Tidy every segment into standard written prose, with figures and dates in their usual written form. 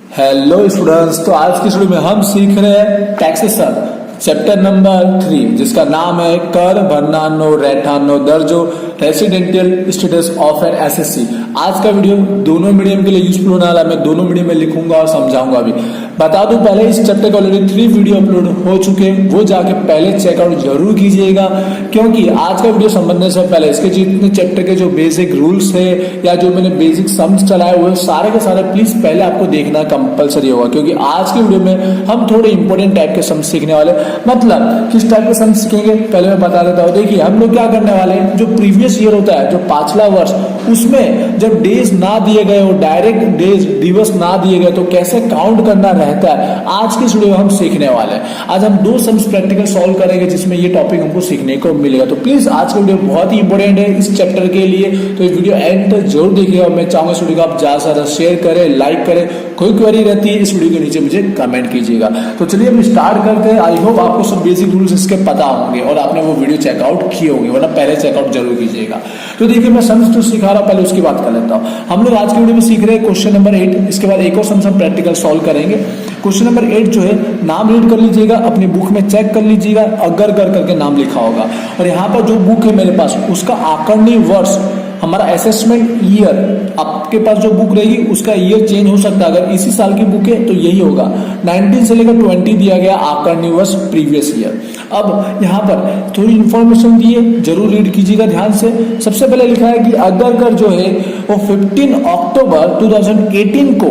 Hello students, तो आज की वीडियो में हम सीख रहे हैं टैक्सेशन चैप्टर नंबर 3 जिसका नाम है कर भरना नो रेठा नो दर्जो residential status of an SSC. आज का वीडियो दोनों मीडियम के लिए यूजफुल होने वाला है। मैं दोनों मीडियम में लिखूंगा और समझाऊंगा भी। बता दूं पहले इस चैप्टर के ऑलरेडी 3 वीडियो अपलोड हो चुके हैं, वो जाके पहले चेकआउट जरूर कीजिएगा, क्योंकि आज का वीडियो समझने से पहले इसके जितने चैप्टर के जो बेसिक रूल्स है या जो मैंने बेसिक सम्स चलाए हुए सारे के सारे प्लीज पहले आपको देखना कंपलसरी होगा, क्योंकि आज की वीडियो में हम थोड़े इंपॉर्टेंट टाइप के सम्स सीखने वाले। मतलब किस टाइप के सम्स सीखेंगे पहले मैं बता देता हूँ। देखिए हम लोग क्या करने वाले हैं, जो प्रीवियस ईयर होता है, जो पिछला वर्ष, उसमें जब डेज ना दिए गए हो, डायरेक्ट डेज दिवस ना दिए गए, तो कैसे काउंट करना रहता है आज की वीडियो में हम सीखने वाले हैं। आज हम 2 सम्स प्रैक्टिकल सॉल्व करेंगे जिसमें ये टॉपिक हमको सीखने को मिलेगा। तो प्लीज आज का वीडियो बहुत ही इंपॉर्टेंट है इस चैप्टर के लिए, तो इस वीडियो एंड तक जरूर देखिएगा। मैं चाहूंगा इस वीडियो को आप ज्यादा से ज्यादा शेयर करें, लाइक करें। कोई क्वेरी रहती है इस वीडियो के नीचे मुझे कमेंट कीजिएगा। तो चलिए हम स्टार्ट करते हैं। आई होप आपको सब बेसिक रूल्स इसके पता होंगे और आपने वो वीडियो चेकआउट किए होंगे, वरना पहले चेकआउट जरूर कीजिएगा। तो देखिए मैं सम्स तो सिखा रहा हूं, पहले उसकी बात कर लेता हूं। हम लोग आज की वीडियो में सीख रहे हैं क्वेश्चन नंबर 8। इसके बाद एक और सम्स हम प्रैक्टिकल सॉल्व करेंगे। क्वेश्चन नंबर 8 जो है, नाम रीड कर लीजिएगा, अपनी बुक में चेक कर लीजिएगा, अगर कर करके नाम लिखा होगा। और यहाँ पर जो बुक है मेरे पास, उसका आकरणी वर्ष, हमारा असेसमेंट ईयर, आपके पास जो बुक रहेगी उसका ईयर चेंज हो सकता है। अगर इसी साल की बुक है तो यही होगा। 19 से लेकर 20 दिया गया आकरणी वर्ष प्रीवियस ईयर। अब यहाँ पर थोड़ी इंफॉर्मेशन दी है, जरूर रीड कीजिएगा ध्यान से। सबसे पहले लिखा है कि अगर जो है वो 15 अक्टूबर 2018 को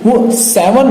वो 7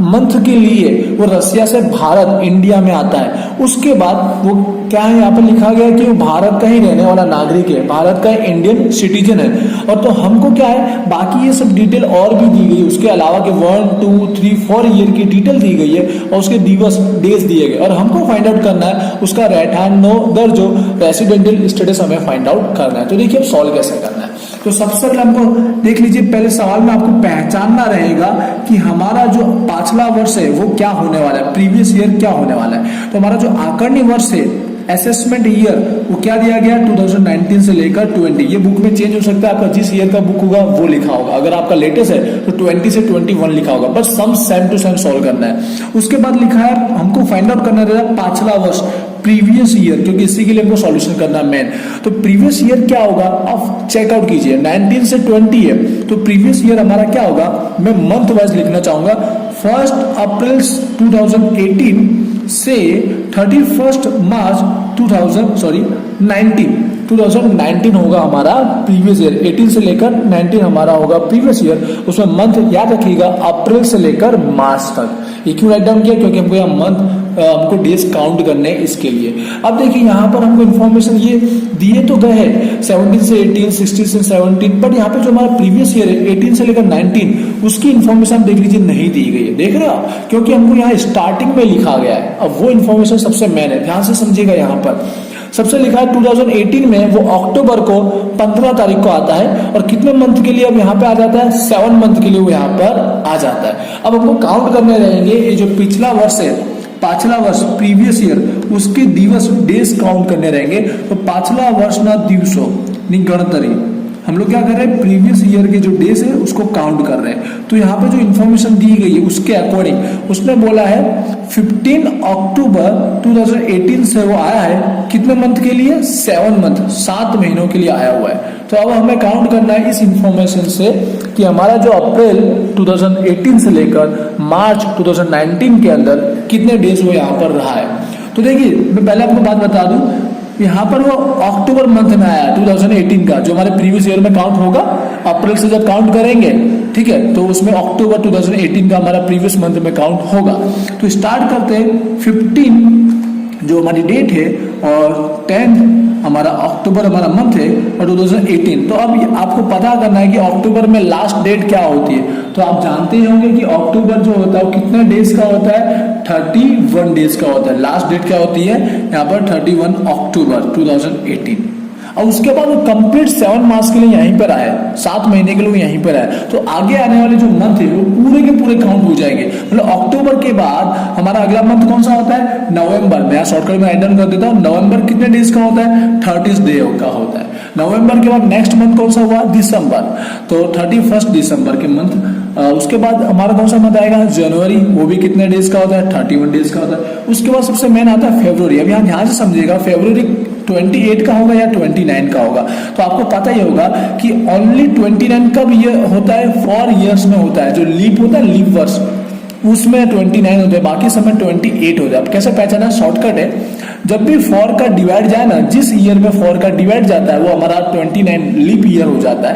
मंथ के लिए वो रसिया से भारत इंडिया में आता है। उसके बाद वो क्या है, यहाँ पर लिखा गया है कि वो भारत का ही रहने वाला नागरिक है, भारत का इंडियन सिटीजन है। और तो हमको क्या है, बाकी ये सब डिटेल और भी दी गई, उसके अलावा कि 1, 2, 3, 4 ईयर की डिटेल दी गई है और उसके दिवस डेज दिए गए। और हमको फाइंड आउट करना है उसका रेठान नो दर्जो रेसिडेंशियल स्टेटस हमें फाइंड आउट करना है। तो देखिए अब सॉल्व कैसे करना है। तो सबसे पहले हमको देख लीजिए, पहले सवाल में आपको पहचानना रहेगा कि हमारा जो पिछला वर्ष है वो क्या होने वाला है, प्रीवियस ईयर क्या होने वाला है। तो हमारा जो आकरणी वर्ष है, असेसमेंट ईयर, वो क्या दिया गया 2019 से लेकर 20। ये बुक में चेंज हो सकता है, आपका जिस ईयर का बुक होगा वो लिखा होगा। अगर आपका लेटेस्ट है तो 20 से 21 लिखा होगा। बस सम सेम टू सेम सॉल्व करना है। उसके बाद लिखा है हमको फाइंड आउट करना रहेगा पिछला वर्ष, प्रीवियस ईयर, क्योंकि इसी के लिए हमको सॉल्यूशन करना है मेन। तो प्रीवियस ईयर क्या होगा आप चेकआउट कीजिए। 19 से 20 है तो प्रीवियस ईयर हमारा क्या होगा, मैं मंथ वाइज लिखना चाहूंगा। 1 अप्रैल 2018 से 31 मार्च 2019 होगा हमारा प्रीवियस ईयर। 18 से लेकर 19 हमारा होगा प्रीवियस ईयर। उसमें मंथ याद रखिएगा अप्रैल से लेकर मार्च तक। ये क्यों राइट डाउन किया, क्योंकि हमको यहाँ मंथ हमको डेज काउंट करने हैं इसके लिए। अब देखिए यहाँ पर हमको इन्फॉर्मेशन ये दिए तो गए हैं 17 से 18, 16 से 17, बट यहाँ पे जो हमारा प्रीवियस ईयर है 18 से लेकर 19, उसकी इन्फॉर्मेशन देख लीजिए नहीं दी गई है। देख रहे हो, क्योंकि हमको यहाँ स्टार्टिंग में लिखा गया है। अब वो इन्फॉर्मेशन सबसे मेन है, ध्यान से समझिएगा। यहाँ पर सबसे लिखा है 2018 में वो अक्टूबर को 15 तारीख को आता है, और कितने मंथ के लिए अब यहाँ पे आ जाता है, 7 मंथ के लिए वो यहाँ पर आ जाता है। अब हमको काउंट करने रहेंगे, ये जो पिछला वर्ष है, पिछला वर्ष प्रीवियस ईयर, उसके दिवस डेज काउंट करने रहेंगे। तो पिछला वर्ष ना दिवसों गणतरी, हम लोग क्या कर रहे हैं, प्रीवियस ईयर के जो डेज है उसको काउंट कर रहे हैं। तो यहाँ पे जो इन्फॉर्मेशन दी गई है उसके अकॉर्डिंग उसने बोला है 15 अक्टूबर 2018 से वो आया है कितने मंथ के लिए, 7 मंथ, 7 महीनों के लिए आया हुआ है। तो अब हमें काउंट करना है इस इंफॉर्मेशन से कि हमारा जो अप्रैल 2018 से लेकर मार्च 2019 के अंदर कितने डेज वो यहाँ पर रहा है। तो देखिए मैं पहले आपको बात बता दूं, यहाँ पर वो अक्टूबर मंथ में आया 2018 का, जो हमारे प्रीवियस ईयर में काउंट होगा। अप्रैल से जब काउंट करेंगे, ठीक है, तो उसमें अक्टूबर 2018 का हमारा प्रीवियस मंथ में काउंट होगा। तो स्टार्ट करते हैं 15 जो हमारी डेट है, और 10 हमारा अक्टूबर हमारा मंथ है, और 2018। तो अब आपको पता करना है कि अक्टूबर में लास्ट डेट क्या होती है। तो आप जानते होंगे कि अक्टूबर जो होता है वो कितने डेज का होता है, 31 डेज का होता है। लास्ट डेट क्या होती है यहाँ पर, 31 अक्टूबर 2018। और उसके बाद वो कंप्लीट 7 मास के लिए यहीं पर आए, 7 महीने के लिए यहीं पर आए। तो आगे आने वाले जो मंथ है वो पूरे के पूरे काउंट हो जाएंगे। मतलब अक्टूबर के बाद हमारा अगला मंथ कौन सा होता है, नवंबर। मैं शॉर्टकट में राइट डाउन कर देता हूँ। नवंबर कितने डेज का होता है, 30 डे का होता है। नवंबर के बाद नेक्स्ट मंथ कौन सा हुआ, दिसंबर। तो 31 दिसंबर के मंथ उसके बाद हमारा कौन सा मंथ आएगा, जनवरी, वो भी कितने डेज का होता है, 31 डेज का होता है। उसके बाद सबसे मेन आता है फरवरी। अब यहाँ ध्यान से समझिएगा, फरवरी 28 का होगा या 29 का होगा, तो आपको पता ही होगा कि ओनली 29 कब ये होता है, 4 ईयर्स में होता है। जो लीप होता है, लीप वर्ष, उसमें 29 होते हैं, बाकी समय 28 होता है। अब कैसे पहचाना, शॉर्टकट है, जब भी 4 का डिवाइड जाए ना, जिस ईयर में 4 का डिवाइड जाता है वो हमारा 29 लीप ईयर हो जाता है,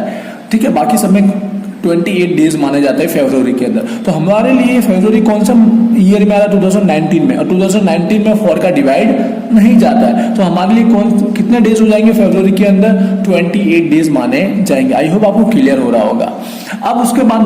ठीक है। बाकी समय 28 डेज माने जाते हैं फरवरी के अंदर। तो हमारे लिए फरवरी कौन सा ईयर में आ रहा है, 2019 में, और 2019 में 4 का डिवाइड नहीं जाता है, तो हमारे लिए कितने डेज हो जाएंगे फरवरी के अंदर, 28 डेज माने जाएंगे। आई होप आपको क्लियर हो रहा होगा। अब उसके बाद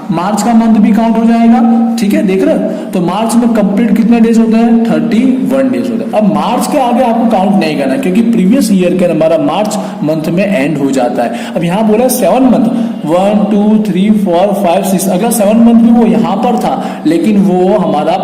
मार्च का मंथ भी काउंट हो जाएगा, ठीक है, देख रहे हो। तो मार्च में कंप्लीट कितने डेज होते हैं, 31 डेज होते हैं। अब मार्च के आगे आपको काउंट नहीं करना, क्योंकि प्रीवियस ईयर के हमारा मार्च मंथ में एंड हो जाता है। अब यहाँ बोला 7 मंथ, 1 2 3 4 5 6, अगर 7 मंथ भी वो यहाँ पर था, लेकिन वो हमारा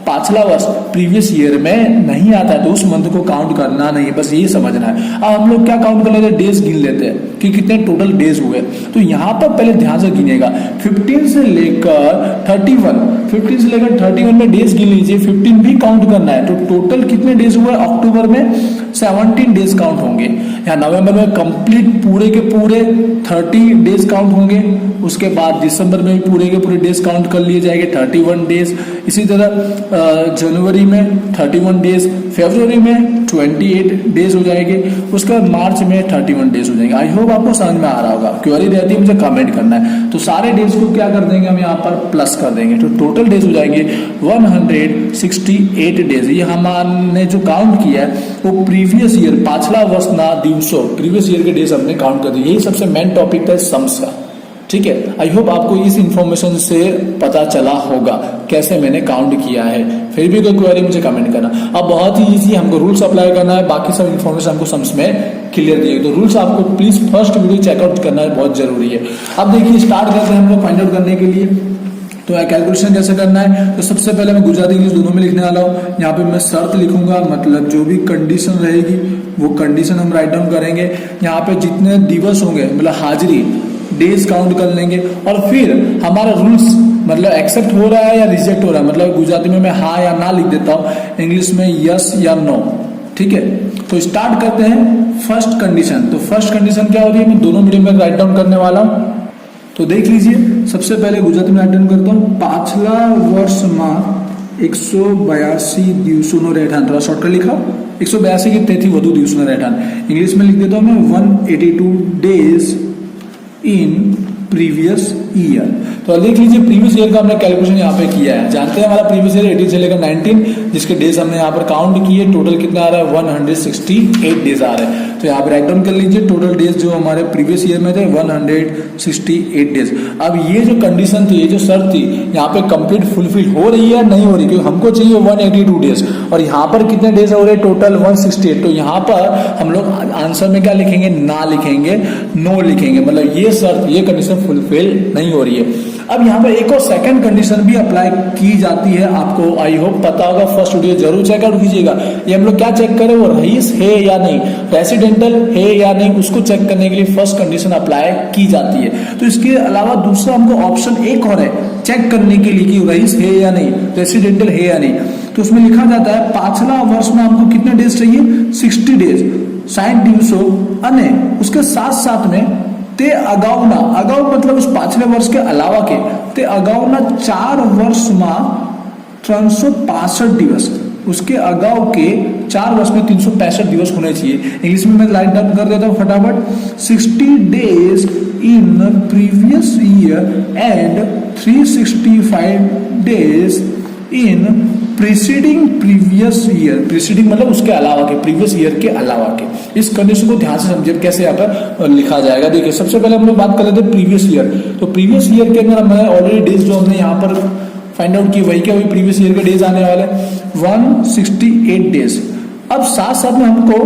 पाछला वर्ष प्रीवियस ईयर में नहीं आता है, तो उस मंथ को काउंट करना नहीं, बस यही समझना है। अब हम लोग क्या काउंट कर लेते हैं, डेज गिन लेते हैं कि कितने टोटल डेज हुए। तो यहाँ पर पहले ध्यान से गिनेगा, 15 से लेकर 31 में डेज गिन लीजिए, 15 भी काउंट करना है। तो टोटल कितने डेज हुए, अक्टूबर में 17 डेज काउंट होंगे, या नवंबर में कंप्लीट पूरे के पूरे 30 डेज काउंट होंगे। उसके बाद दिसंबर में भी पूरे के पूरे डेज काउंट कर लिए जाएंगे, 31 डेज। इसी तरह जनवरी में 31 डेज, फरवरी में 28 डेज हो जाएंगे, उसके बाद मार्च में 31 डेज हो जाएंगे। आई होप आपको समझ में आ रहा होगा। क्वेरी रहती है मुझे कमेंट करना है, तो सारे डेज को क्या कर देंगे हम यहाँ पर प्लस कर देंगे, तो टोटल डेज हो जाएंगे 168 डेज। ये हमने जो काउंट किया है वो प्रीवियस ईयर, पाछला वर्ष ना दिवसों, प्रीवियस ईयर के डेज हमने काउंट कर दिए। यही सबसे मेन टॉपिक था सम्स का, ठीक है। आई होप आपको इस इंफॉर्मेशन से पता चला होगा कैसे मैंने काउंट किया है। फिर भी कोई क्वेरी मुझे कमेंट करना। अब बहुत ही इजी, हमको रूल्स अप्लाई करना है, बाकी सब इंफॉर्मेशन हमको सम्स में क्लियर दिए। तो रूल्स आपको प्लीज फर्स्ट वीडियो चेकआउट करना है, बहुत जरूरी है। अब देखिए स्टार्ट करते हैं हम लोग फाइंड आउट करने के लिए। तो कैलकुलेशन कैसे करना है, तो सबसे पहले मैं गुजराती इंग्लिश दोनों में लिखने वाला हूँ। यहाँ पे मैं शर्त लिखूंगा, मतलब जो भी कंडीशन रहेगी वो कंडीशन हम राइट डाउन करेंगे। यहाँ पे जितने दिवस होंगे, मतलब हाजिरी, डेज काउंट कर लेंगे, और फिर हमारा रूल्स मतलब एक्सेप्ट हो रहा है या रिजेक्ट हो रहा है, मतलब गुजराती में मैं हाँ या ना लिख देता हूँ, इंग्लिश में यस या नो, ठीक है। तो स्टार्ट करते हैं फर्स्ट कंडीशन। तो फर्स्ट कंडीशन क्या हो रही है, मैं दोनों मीडियम में राइट डाउन करने वाला हूँ। तो देख लीजिए, सबसे पहले गुजराती में राइट डाउन करता हूँ, पाछला वर्ष में 182 દિવસોનો રહેઠાણ, थोड़ा शॉर्टकट लिखा, 182 के તેથી વધુ દિવસોનો રહેઠાણ। इंग्लिश में लिख देता हूँ मैं 182 डेज इन प्रीवियस ईयर। तो देख लीजिए प्रीवियस ईयर का हमने कैलकुलेशन यहाँ पे किया है। जानते हैं हमारा प्रीवियस ईयर 18 से लेकर 19, जिसके डेज हमने यहाँ पर काउंट किए, टोटल कितना आ रहा है, 168 डेज आ रहे हैं। तो यहाँ पे राइट डाउन कर लीजिए, टोटल डेज जो हमारे प्रीवियस ईयर में थे 168 डेज। अब ये जो कंडीशन थी, ये जो शर्त थी, यहाँ पे कंप्लीट फुलफिल हो रही है नहीं हो रही, क्योंकि हमको चाहिए 182 डेज, और यहाँ पर कितने डेज हो रहे हैं, टोटल 168। तो यहाँ पर हम लोग आंसर में क्या लिखेंगे, ना लिखेंगे, नो लिखेंगे, मतलब ये शर्त, ये कंडीशन फुलफिल नहीं हो रही है। अब यहाँ पे एक और सेकंड कंडीशन भी अप्लाई की जाती है, आपको आई होप पता होगा, फर्स्ट वीडियो जरूर चेकआउट कीजिएगा। ये हम लोग क्या चेक करें, वो रईस है या नहीं, रेसिडेंटल है या नहीं, उसको चेक करने के लिए फर्स्ट कंडीशन अप्लाई की जाती है। तो इसके अलावा दूसरा हमको ऑप्शन एक और है चेक करने के लिए कि रईस है या नहीं, रेसिडेंटल है या नहीं। तो उसमें लिखा जाता है पाछला वर्ष में हमको कितने डेज चाहिए, 60 डेज, 60 દિવસો, અને उसके साथ साथ में ते अगाउना, अगाउ मतलब उस पाछले वर्ष के अलावा के, ते अगाउना 4 वर्ष में 365 दिवस, उसके अगाउ के 4 वर्ष में 365 दिवस होने चाहिए। इंग्लिश में मैं राइट डाउन कर देता हूँ फटाफट, 60 days in previous year and 365 days in preceding previous year. Preceding मतलब उसके अलावा के, प्रीवियस ईयर के अलावा के। इस कंडीशन को ध्यान से समझिए कैसे यहाँ पर लिखा जाएगा। देखिए सबसे पहले हम लोग बात कर लेते हैं प्रीवियस ईयर। तो प्रीवियस ईयर के अंदर हमें ऑलरेडी डेज जो हमने यहाँ पर फाइंड आउट की, वही क्या, वही प्रीवियस ईयर के डेज आने वाले 168 डेज। अब साथ साथ में हमको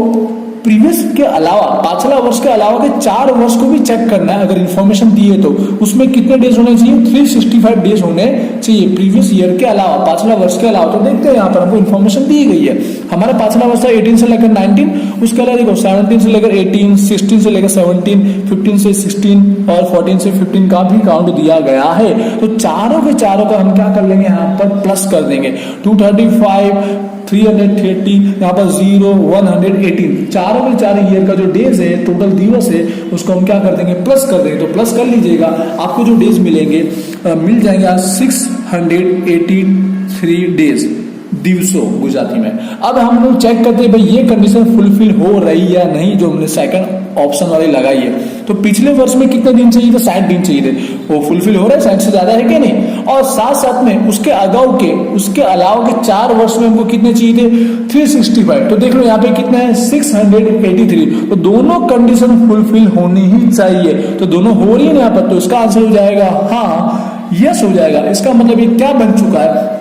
प्रीवियस के अलावा, पांचला वर्ष के अलावा के 4 वर्ष को भी चेक करना है। अगर इन्फॉर्मेशन दी है तो उसमें कितने डेज होने चाहिए, 365 डेज होने चाहिए प्रीवियस ईयर के अलावा, पांचला वर्ष के अलावा। तो देखते हैं यहाँ पर हमको इन्फॉर्मेशन दी गई है। हमारा पांचला वर्ष था 18 से लेकर 19, उसके अलावा देखो 17 से लेकर 18, 16 से लेकर 17, 15 से 16 और 14 से 15 का भी काउंट दिया गया है। तो चारों के चारों का हम क्या कर लेंगे, यहाँ पर प्लस कर देंगे। 235, 330, यहाँ पर 0, 118, चारों के चार ईयर का जो डेज है, टोटल दिवस है, उसको हम क्या कर देंगे, प्लस कर देंगे। तो प्लस कर लीजिएगा, आपको जो डेज मिलेंगे मिल जाएंगे आज 683 डेज, दिवसों गुजराती में। अब हम लोग चेक करते हैं भाई ये कंडीशन फुलफिल हो रही या नहीं, जो हमने सेकंड ऑप्शन वाली लगाई है। तो पिछले वर्ष में कितने दिन चाहिए थे, 60 दिन चाहिए थे, वो फुलफिल हो रहा है, 60 से ज्यादा है कि नहीं। और साथ साथ में उसके अगाऊ के, उसके अलावा के 4 वर्ष में हमको कितने चाहिए थे, 365। तो देख लो यहाँ पे कितना है, 683। तो दोनों कंडीशन फुलफिल होनी ही चाहिए। तो दोनों हो रही है यहाँ पर, तो इसका आंसर हो जाएगा हाँ, यस हो जाएगा। इसका मतलब ये क्या बन चुका है,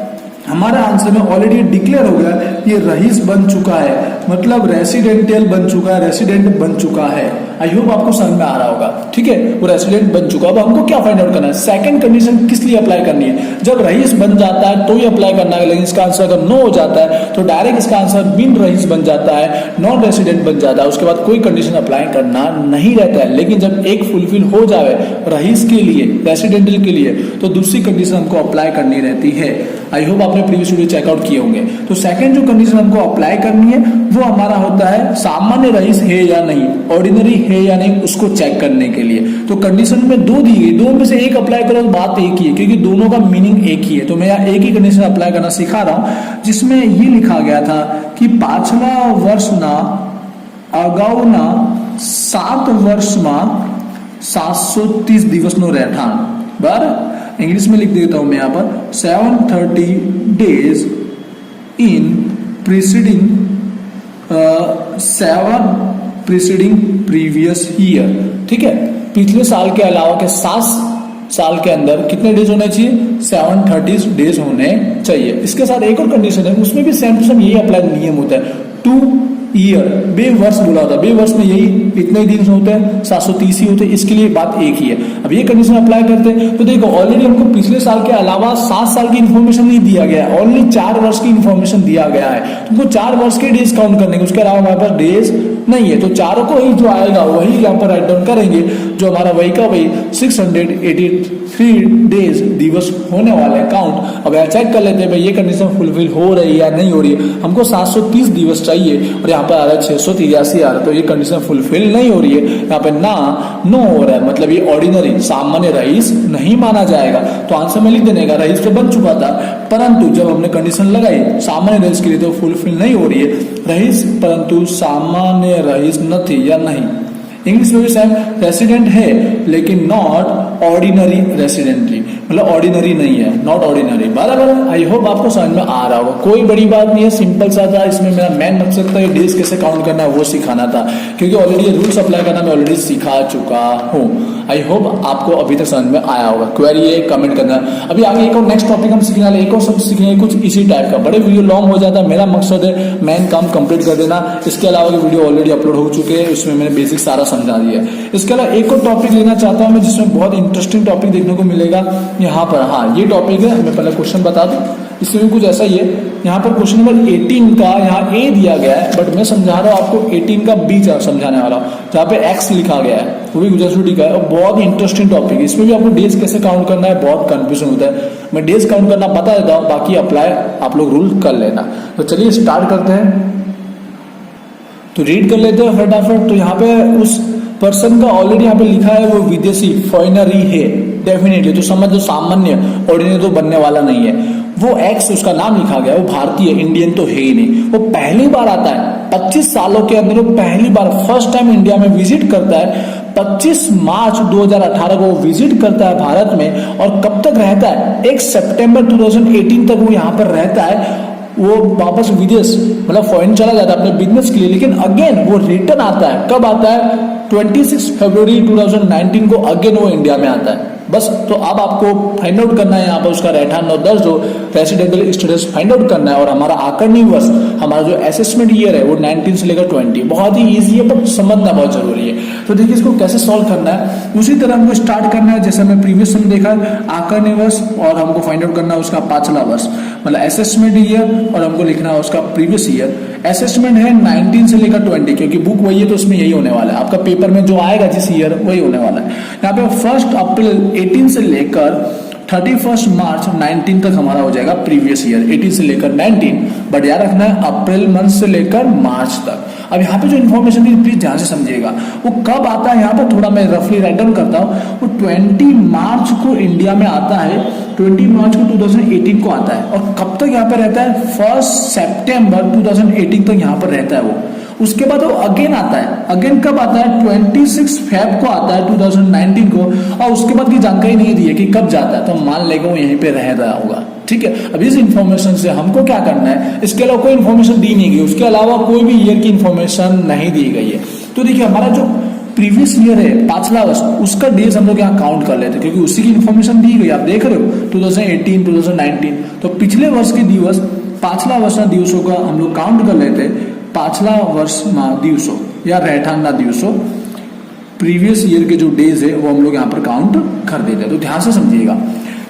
हमारा आंसर में ऑलरेडी डिक्लेयर हो गया, ये रईस बन चुका है, मतलब रेसिडेंशियल बन चुका है, रेसिडेंट बन चुका है। आई होप आपको समझ में आ रहा होगा, ठीक है, वो रेसिडेंट बन चुका है। अब हमको क्या फाइंड आउट करना है, सेकंड कंडीशन किस लिए अप्लाई करनी है। जब रईस बन जाता है तो ही अप्लाई करना है, लेकिन इसका आंसर अगर नो हो जाता है तो डायरेक्ट इसका आंसर बिन रईस बन जाता है, नॉन रेसिडेंट बन जाता है, उसके बाद कोई कंडीशन अप्लाई करना नहीं रहता है। लेकिन जब एक फुलफिल हो जाए रईस के लिए, रेसिडेंटल के लिए, तो दूसरी कंडीशन हमको अप्लाई करनी रहती है। आई होप आपने प्रीवियस वीडियो चेकआउट किए होंगे। तो सेकंड जो कंडीशन हमको अप्लाई करनी है वो हमारा होता है सामान्य रईस है या नहीं, ऑर्डिनरी है या नहीं, उसको चेक करने के लिए। तो कंडीशन में 2 दी गई, 2 में से एक अप्लाई करो तो बात एक ही है, क्योंकि दोनों का मीनिंग एक ही है। तो मैं यहाँ एक ही कंडीशन अप्लाई करना सिखा रहा हूं, जिसमें ये लिखा गया था कि पांचला वर्ष ना अगाउना 7 वर्ष में 730 दिवस नो રહેઠાણ। बराबर, इंग्लिश में लिख देता हूं मैं यहाँ पर 730 days in preceding 7 preceding previous year. ठीक है, पिछले साल के अलावा के 7 साल के अंदर कितने डेज होने चाहिए, 730 डेज होने चाहिए। इसके साथ एक और कंडीशन है, उसमें भी सेम टू सेम यही अप्लाई नियम होता है। 2 ईयर, 2 वर्ष बोला होता है, 2 वर्ष में यही इतने दिन होते हैं, 730 ही होते हैं, इसके लिए बात एक ही है। अब ये कंडीशन अप्लाई करते हैं तो देखो ऑलरेडी हमको पिछले साल के अलावा 7 साल की इन्फॉर्मेशन नहीं दिया गया है, ओनली 4 वर्ष की इन्फॉर्मेशन दिया गया है। तुमको 4 वर्ष के डेज काउंट करने के, उसके अलावा हमारे पास डेज नहीं है। तो चारों को ही जो आएगा वही यहाँ पर राइट डाउन करेंगे, जो हमारा वही का वही 683 डेज दिवस होने वाले काउंट। अब चेक कर लेते हैं भाई ये कंडीशन फुलफिल हो रही है या नहीं हो रही है। हमको 730 दिवस चाहिए और यहाँ पर आ रहा है 683 आ रहा है, तो ये कंडीशन फुलफिल नहीं हो रही है। यहाँ पे ना नो हो रहा है, मतलब ये ऑर्डिनरी सामान्य रईस नहीं माना जाएगा। तो आंसर में लिख देने का रईस तो बन चुका था, परंतु जब हमने कंडीशन लगाई सामान्य रईस के लिए तो फुलफिल नहीं हो रही है रईस, परंतु सामान्य रईस नहीं या नहीं। इंग्लिश में भी सेम, रेसिडेंट है लेकिन नॉट ऑर्डिनरी रेसिडेंटली, मतलब ऑर्डिनरी नहीं है, नॉट ऑर्डिनरी। बराबर, आई होप आपको समझ में आ रहा होगा, कोई बड़ी बात नहीं है, सिंपल सा था। इसमें मेरा मेन मकसद था डेज कैसे काउंट करना है वो सिखाना था, क्योंकि ऑलरेडी रूल्स अप्लाई करना मैं ऑलरेडी सिखा चुका हूँ। आई होप आपको अभी तक समझ में आया होगा। क्वेरी है कमेंट करना। अभी आगे एक और नेक्स्ट टॉपिक हम सीखने वाले, एक और सब सीखेंगे कुछ इसी टाइप का। बड़े वीडियो लॉन्ग हो जाता है, मेरा मकसद है मेन काम कंप्लीट कर देना। इसके अलावा ये वीडियो ऑलरेडी अपलोड हो चुके हैं, उसमें मैंने बेसिक सारा समझा दिया है। इसके अलावा एक और टॉपिक लेना चाहता हूं मैं, जिसमें बहुत इंटरेस्टिंग टॉपिक देखने को मिलेगा यहाँ पर। हाँ, ये टॉपिक है, मैं पहले क्वेश्चन बता दूं, इसमें भी कुछ ऐसा ही है। यहाँ पर क्वेश्चन नंबर 18 का यहाँ ए दिया गया है, बट मैं समझा रहा हूँ आपको 18 का बी समझाने वाला हूँ, जहाँ पे एक्स लिखा गया है, वो भी गुजराती का है और बहुत इंटरेस्टिंग टॉपिक है। इसमें भी आपको डेज कैसे काउंट करना है बहुत कंफ्यूजन होता है। मैं डेज काउंट करना बता देता हूँ, बाकी अप्लाई आप लोग रूल कर लेना। तो चलिए स्टार्ट करते हैं, तो रीड कर लेते हैं फटाफट। तो यहाँ पे उस पर्सन का ऑलरेडी यहाँ पे लिखा है वो विदेशी फॉरेनर ही है डेफिनेटली, तो समझ जो सामान्य ऑर्डिनरी तो बनने वाला नहीं है। वो एक्स उसका नाम लिखा गया, वो भारतीय इंडियन तो है ही नहीं। वो पहली बार आता है 25 सालों के अंदर, वो पहली बार फर्स्ट टाइम इंडिया में विजिट करता है। 25 मार्च 2018 को वो विजिट करता है भारत में, और कब तक रहता है, 1 सितंबर 2018 तक वो यहाँ पर रहता है। वो वापस विदेश मतलब फॉरेन चला जाता है अपने बिजनेस के लिए, लेकिन अगेन वो रिटर्न आता है। कब आता है, 26 फरवरी 2019 को अगेन वो इंडिया में आता है। बस। तो अब आपको फाइंड आउट करना है यहाँ पर उसका रहठान और दर्ज हो, रेसिडेंशियल स्टेटस फाइंड आउट करना है। और हमारा आकरणी वर्ष, हमारा जो असेसमेंट ईयर है वो 19 से लेकर 20, बहुत ही ईजी है बट समझना बहुत जरूरी है। तो देखिए इसको कैसे सॉल्व करना है, उसी तरह हमको स्टार्ट करना है जैसे हमने प्रीवियस में देखा आकरणी वर्ष, और हमको फाइंड आउट करना है उसका पांचला वर्ष, मतलब असेसमेंट ईयर, और हमको लिखना है उसका प्रीवियस ईयर। असेसमेंट है 19 से लेकर 20, क्योंकि बुक वही है तो उसमें यही होने वाला है, आपका पेपर में जो आएगा जिस ईयर वही होने वाला है। यहाँ पे 1 अप्रैल 18 से लेकर 31 मार्च 19 तक हमारा हो जाएगा प्रीवियस ईयर, 18 से लेकर 19, बट याद रखना है अप्रैल मंथ से लेकर मार्च तक। अब यहाँ पे जो इन्फॉर्मेशन थी प्लीज ध्यान से समझिएगा, वो कब आता है यहाँ पे थोड़ा मैं रफली राइट डाउन करता हूँ। वो 20 मार्च को इंडिया में आता है, 20 मार्च को 2018 को आता है, और कब तक यहाँ पे रहता है 1 सितंबर 2018 तक यहाँ पर रहता है वो। उसके बाद वो अगेन आता है, अगेन कब आता है 26 फेब को आता है 2019 को, और उसके बाद की जानकारी नहीं दी है कि कब जाता है, तो मान लेगा वो यहीं पे रह रहा होगा। ठीक है, अब इस इंफॉर्मेशन से हमको क्या करना है, इसके अलावा कोई इन्फॉर्मेशन दी नहीं गई, उसके अलावा कोई भी ईयर की इन्फॉर्मेशन नहीं दी गई है। तो देखिए हमारा जो प्रीवियस ईयर है पांचला वर्ष, उसका डेज हम लोग यहाँ काउंट कर लेते हैं क्योंकि उसी की इन्फॉर्मेशन दी गई, आप देख रहे हो 2018 2019, तो पिछले वर्ष के दिवस पांचला वर्ष दिवसों का हम लोग काउंट कर लेते हैं। पांचला वर्ष दिवसों या रहठान दिवसों, प्रीवियस ईयर के जो डेज है वो हम लोग यहाँ पर काउंट कर देते हैं। तो ध्यान से समझिएगा,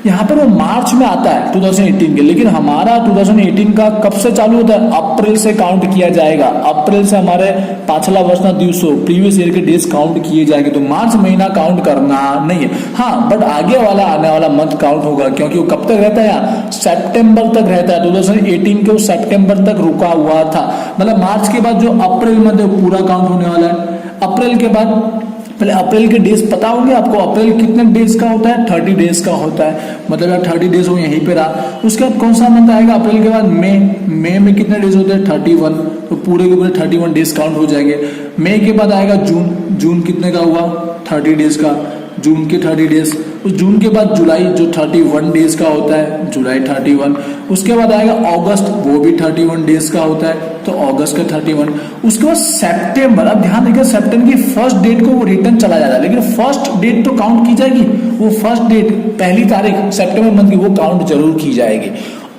यहाँ पर वो मार्च में आता है 2018 के, लेकिन हमारा 2018 का कब से चालू होता है, अप्रैल से काउंट किया जाएगा। अप्रैल से हमारे पांचला वर्ष दिवसों प्रीवियस ईयर के डेज काउंट किए जाएंगे, तो मार्च महीना काउंट करना नहीं है। हाँ, बट आगे वाला आने वाला मंथ काउंट होगा, क्योंकि वो कब तक रहता है यहाँ, सितंबर तक रहता है। 2018 के वो सितंबर तक रुका हुआ था, मतलब मार्च के बाद जो अप्रैल मंथ है पूरा काउंट होने वाला है। अप्रैल के बाद पहले अप्रैल के डेज पता होंगे आपको, अप्रैल कितने डेज का होता है, 30 डेज का होता है, मतलब यार 30 डेज वो यहीं पे रहा। उसके बाद कौन सा मंथ आएगा अप्रैल के बाद, मई में कितने डेज होते हैं 31, तो पूरे के पूरे 31 डेज काउंट हो जाएंगे। मई के बाद आएगा जून कितने का हुआ 30 डेज का, जून के 30 डेज। उस जून के बाद जुलाई जो 31 डेज का होता है, जुलाई 31। उसके बाद आएगा अगस्त, वो भी 31 डेज का होता है, तो अगस्त का 31। उसके बाद सितंबर, अब ध्यान रखिए सितंबर की फर्स्ट डेट को वो रिटर्न चला जाता है, लेकिन फर्स्ट डेट तो काउंट की जाएगी, वो फर्स्ट डेट पहली तारीख सितंबर मंथ की वो काउंट जरूर की जाएगी।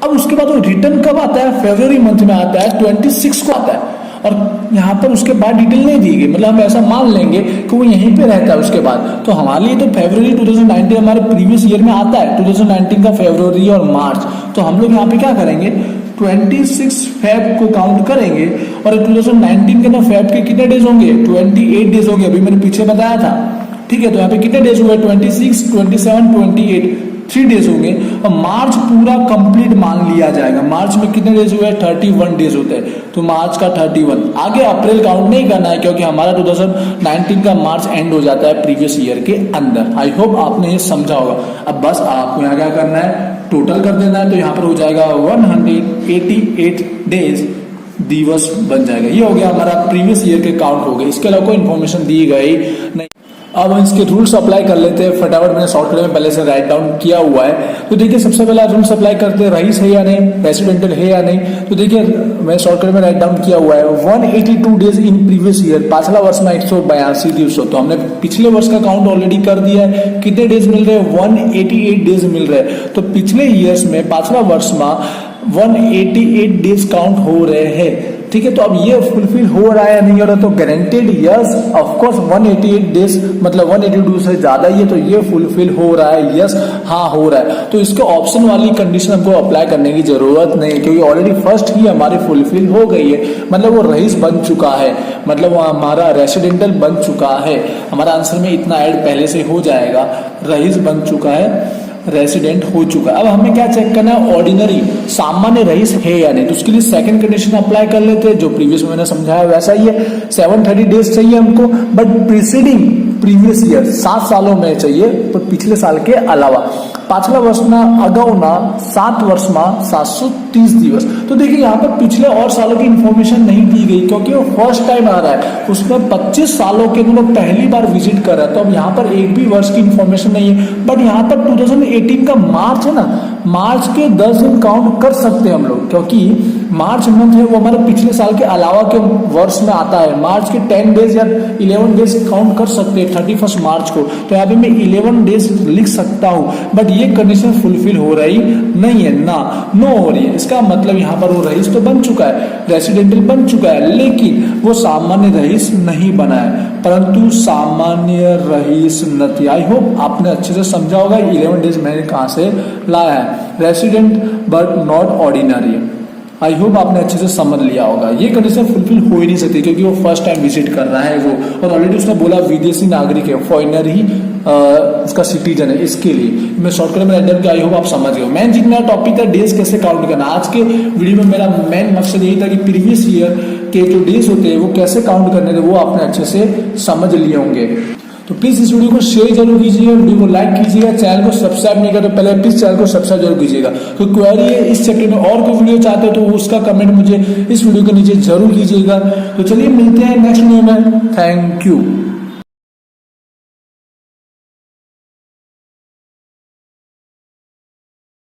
अब उसके बाद वो रिटर्न कब आता है, फरवरी मंथ में आता है, 26 को आता है, और यहाँ पर उसके बाद डिटेल नहीं दी गई, मतलब हम ऐसा मान लेंगे कि वो यहीं पे रहता है उसके बाद। तो हमारे लिए तो फरवरी 2019 हमारे प्रीवियस ईयर में आता है, 2019 का फरवरी और मार्च, तो हम लोग यहाँ पे क्या करेंगे 26 फेब को काउंट करेंगे, और 2019 के ना फेब के कितने डेज होंगे 28 डेज होंगे, अभी मैंने पीछे बताया था। ठीक है, तो यहाँ पे कितने डेज हुए 26, 27, 28, 3 डेज होंगे, और मार्च पूरा कंप्लीट मान लिया जाएगा। मार्च में कितने डेज हुए 31 डेज होते हैं, तो मार्च का 31, आगे अप्रैल काउंट नहीं करना है क्योंकि हमारा 2019 का मार्च एंड हो जाता है प्रीवियस ईयर के अंदर। आई होप आपने ये समझा होगा। अब बस आपको यहाँ क्या करना है, टोटल कर देना है, तो यहाँ पर हो जाएगा 188 डेज दिवस बन जाएगा। ये हो गया हमारा प्रीवियस ईयर के काउंट हो गए, इसके अलावा कोई इन्फॉर्मेशन दी गई नहीं। अब इसके रूल्स अप्लाई कर लेते हैं फटाफट, मैंने शॉर्टकट में पहले से राइट डाउन किया हुआ है। तो देखिए सबसे पहले रूल्स अप्लाई करते हैं, रईस है या नहीं, रेसिडेंटल है या नहीं। तो देखिए मैं शॉर्टकट में राइट डाउन किया हुआ है 182 days in previous year, Panchla वर्ष में 182 दिवसों, तो हमने पिछले वर्ष का काउंट ऑलरेडी कर दिया है। कितने डेज मिल रहे हैं 188 डेज मिल रहे हैं, तो पिछले ईयर्स में पांचला वर्ष में 188 डेज काउंट हो रहे हैं। ठीक है, तो अब ये फुलफिल हो रहा है या नहीं हो रहा, तो guaranteed yes of course 188 days मतलब 182 से ज्यादा ही है, तो ये फुलफिल हो रहा है, यस हाँ हो रहा है। तो इसके ऑप्शन वाली कंडीशन हमको अप्लाई करने की जरूरत नहीं है क्योंकि ऑलरेडी फर्स्ट ही हमारी फुलफिल हो गई है, मतलब वो रईस बन चुका है, मतलब वो हमारा रेसिडेंटल बन चुका है। हमारा आंसर में इतना ऐड पहले से हो जाएगा, रईस बन चुका है, रेसिडेंट हो चुका है। अब हमें क्या चेक करना है, ऑर्डिनरी सामान्य रईस है या नहीं, तो उसके लिए सेकंड कंडीशन अप्लाई कर लेते हैं, जो प्रीवियस में मैंने समझाया वैसा ही है। 730 डेज चाहिए हमको, बट प्रीसीडिंग प्रीवियस ईयर 7 सालों में चाहिए, तो पिछले साल के अलावा पांचला वर्ष में अगाऊ ना 7 वर्ष में 730 दिवस। तो देखिए यहाँ पर पिछले और सालों की इंफॉर्मेशन नहीं दी गई क्योंकि वो फर्स्ट टाइम आ रहा है, उसमें 25 सालों के लोग पहली बार विजिट कर रहे हैं, तो अब यहाँ पर एक भी वर्ष की इंफॉर्मेशन नहीं है। बट यहाँ पर 2018 का मार्च है ना, मार्च के 10 दिन काउंट कर सकते हैं हम लोग, क्योंकि मार्च मंथ है वो हमारे पिछले साल के अलावा के वर्ष में आता है। मार्च के 10 डेज या 11 डेज काउंट कर सकते हैं 31 मार्च को, तो यहाँ पे मैं 11 डेज लिख सकता हूँ, बट ये कंडीशन फुलफिल हो रही नहीं है ना, नो हो रही है। इसका मतलब यहाँ पर वो रईस तो बन चुका है, रेसिडेंटल बन चुका है, लेकिन वो सामान्य रईस नहीं बना है, परंतु सामान्य रईस नती। आई होप आपने अच्छे से समझा होगा 11 डेज मैंने कहाँ से लाया है, resident but not ordinary. I hope आपने अच्छे से समझ लिया होगा। ये कंडीशन फुलफिल हो ही नहीं सकती, क्योंकि वो फर्स्ट टाइम विजिट कर रहा है वो, और ऑलरेडी उसने बोला विदेशी नागरिक है, फॉरेनर ही उसका सिटीजन है, इसके लिए मैं शॉर्टकट में रैंडम किया। आई होप आप समझ गए। मेन जितना टॉपिक था डेज कैसे काउंट करना, आज के वीडियो में मेरा मेन मकसद यही था कि प्रीवियस ईयर के जो डेज होते हैं वो कैसे काउंट करने थे, वो आपने अच्छे से समझ लिए होंगे। तो प्लीज इस वीडियो को शेयर जरूर कीजिएगा, वीडियो को लाइक कीजिएगा, चैनल को सब्सक्राइब नहीं करते पहले प्लीज चैनल को सब्सक्राइब जरूर कीजिएगा। तो क्वेरी है इस चैप्टर में और कोई वीडियो चाहते हो तो उसका कमेंट मुझे इस वीडियो के नीचे जरूर कीजिएगा। तो चलिए मिलते हैं नेक्स्ट वीडियो में। Thank you.